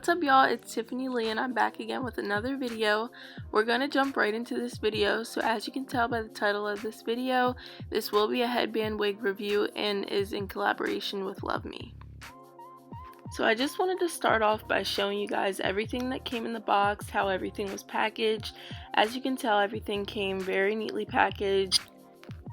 What's up, y'all? It's Tiffany Lee and I'm back again with another video. We're going to jump right into this video. So as you can tell by the title of this video, this will be a headband wig review and is in collaboration with LUVME. So I just wanted to start off by showing you guys everything that came in the box, how everything was packaged. As you can tell, everything came very neatly packaged.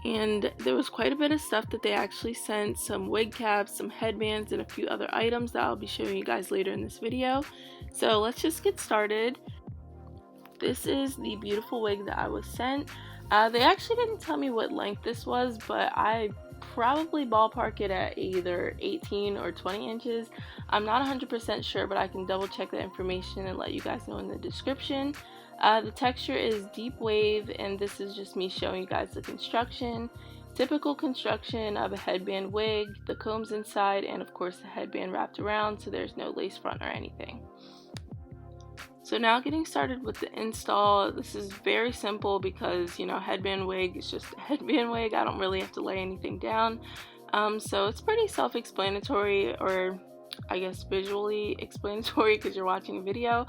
And there was quite a bit of stuff that they actually sent, some wig caps, some headbands, and a few other items that I'll be showing you guys later in this video. So let's just get started. This is the beautiful wig that I was sent. They actually didn't tell me what length this was, but I probably ballpark it at either 18 or 20 inches. I'm not 100% sure, but I can double check that information and let you guys know in the description. The texture is deep wave, and this is just me showing you guys the construction. Typical construction of a headband wig, the combs inside, and of course the headband wrapped around, so there's no lace front or anything. So now getting started with the install. This is very simple because, you know, headband wig is just a headband wig. I don't really have to lay anything down. So it's pretty self-explanatory, or I guess visually explanatory because you're watching a video.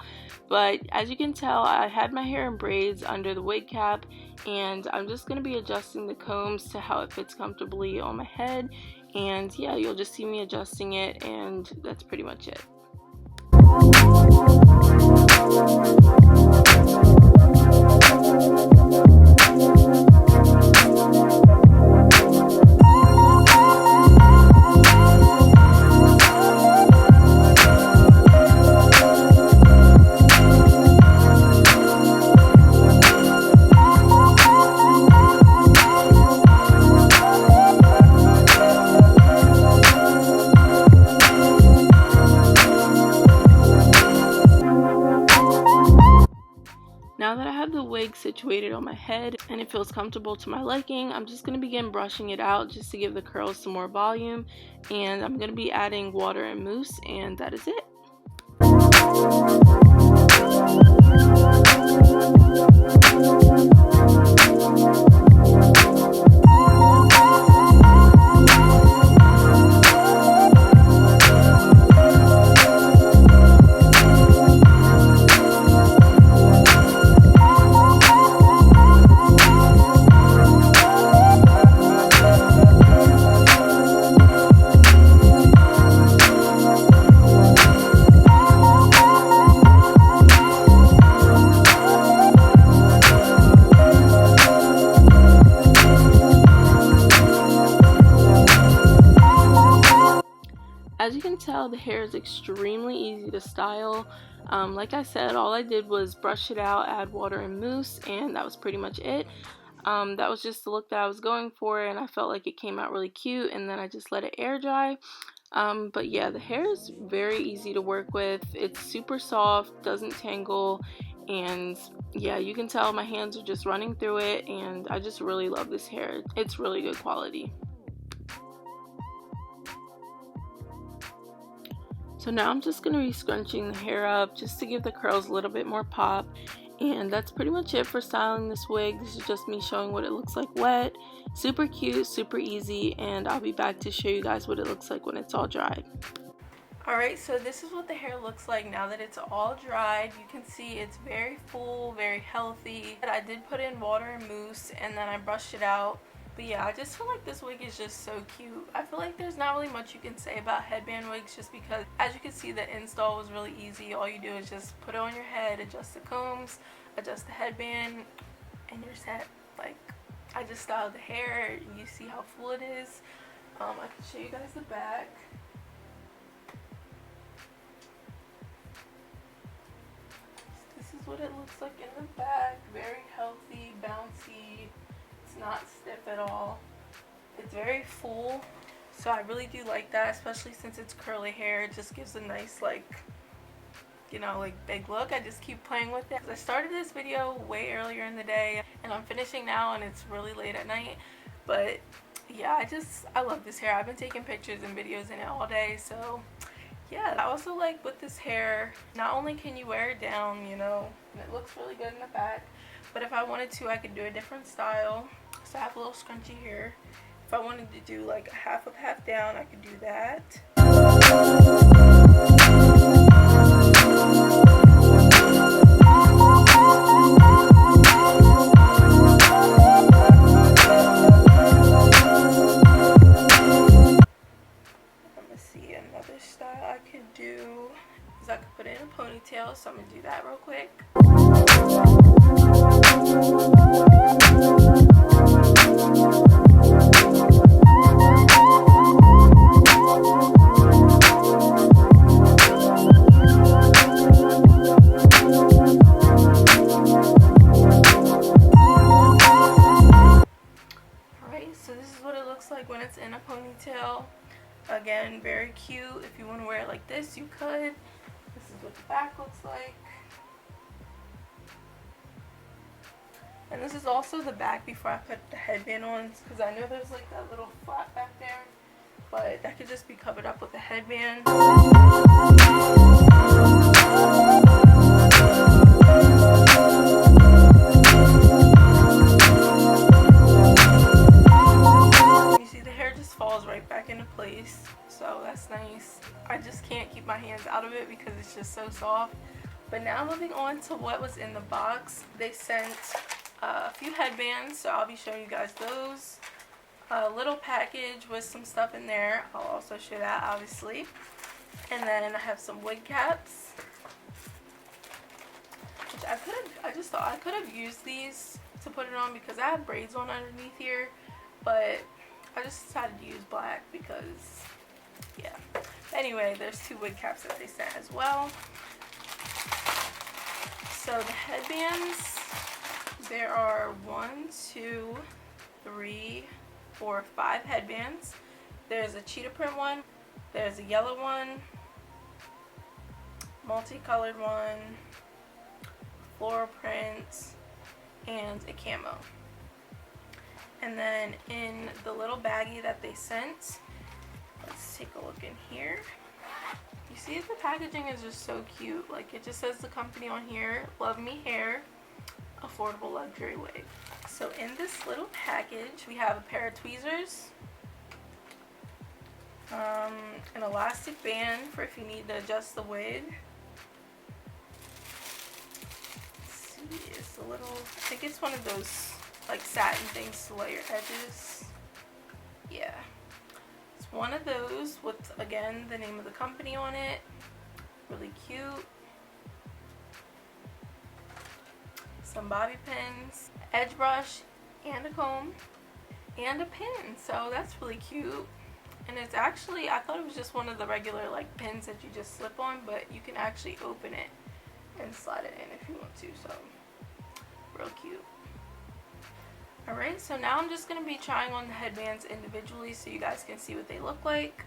But as you can tell, I had my hair in braids under the wig cap, and I'm just going to be adjusting the combs to how it fits comfortably on my head. And yeah, you'll just see me adjusting it, and that's pretty much it. Now that I have the wig situated on my head and it feels comfortable to my liking, I'm just going to begin brushing it out just to give the curls some more volume, and I'm going to be adding water and mousse, and that is it. As you can tell, the hair is extremely easy to style. Like I said, all I did was brush it out, add water and mousse, and that was pretty much it. That was just the look that I was going for, and I felt like it came out really cute, and then I just let it air dry. But yeah, the hair is very easy to work with. It's super soft, doesn't tangle, and yeah, you can tell my hands are just running through it, and I just really love this hair. It's really good quality. So now I'm just going to be scrunching the hair up just to give the curls a little bit more pop. And that's pretty much it for styling this wig. This is just me showing what it looks like wet. Super cute, super easy, and I'll be back to show you guys what it looks like when it's all dried. Alright, so this is what the hair looks like now that it's all dried. You can see it's very full, very healthy. I did put in water and mousse, and then I brushed it out. But yeah, I just feel like this wig is just so cute. I feel like there's not really much you can say about headband wigs, just because as you can see, the install was really easy. All you do is just put it on your head, adjust the combs, adjust the headband, and you're set. Like, I just styled the hair. You see how full it is. I can show you guys the back. This is what it looks like in the back. Very healthy, bouncy. It's not stiff at all. It's very full, So I really do like that, especially since it's curly hair. It just gives a nice, like, you know, like big look. I just keep playing with it. I started this video way earlier in the day and I'm finishing now and it's really late at night. But yeah, I love this hair. I've been taking pictures and videos in it all day. So yeah, I also like with this hair, not only can you wear it down, you know, and it looks really good in the back, but if I wanted to, I could do a different style. So I have a little scrunchy here. If I wanted to do like a half up, half down, I could do that. Another style I could do is I could put it in a ponytail, so I'm gonna do that real quick. Alright, so this is what it looks like when it's in a ponytail. Again, very cute. If you want to wear it like this, you could. This is what the back looks like. And this is also the back before I put the headband on, because I know there's like that little flap back there, but that could just be covered up with a headband. You see the hair just falls right back into place, so that's nice. I just can't keep my hands out of it because it's just so soft. But now moving on to what was in the box. They sent a few headbands, so I'll be showing you guys those. A little package with some stuff in there. I'll also show that, obviously. And then I have some wig caps, which I just thought I could have used these to put it on because I have braids on underneath here, but I just decided to use black because, yeah. Anyway, there's 2 wig caps that they sent as well. So the headbands, there are 1, 2, 3, 4, 5 headbands. There's a cheetah print one, there's a yellow one, multicolored one, floral print, and a camo. And then in the little baggie that they sent, let's take a look in here. You see the packaging is just so cute. Like, it just says the company on here, LUVME Hair, affordable luxury wig. So in this little package, we have a pair of tweezers, an elastic band for if you need to adjust the wig. Let's see, it's a little, I think it's one of those like satin things to lay your edges. Yeah, it's one of those with, again, the name of the company on it. Really cute. Some bobby pins, edge brush, and a comb, and a pin. So that's really cute. And it's actually, I thought it was just one of the regular like pins that you just slip on, but you can actually open it and slide it in if you want to. So real cute. Alright, so now I'm just going to be trying on the headbands individually so you guys can see what they look like.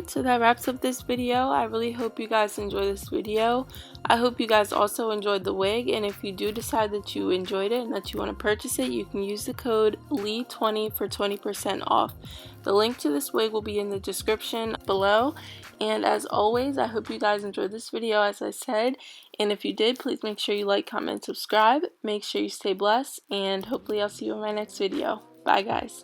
Alright, so that wraps up this video. I really hope you guys enjoy this video. I hope you guys also enjoyed the wig, and if you do decide that you enjoyed it and that you want to purchase it, you can use the code LEE20 for 20% off. The link to this wig will be in the description below, and as always, I hope you guys enjoyed this video as I said, and if you did, please make sure you like, comment, subscribe. Make sure you stay blessed, and hopefully I'll see you in my next video. Bye guys.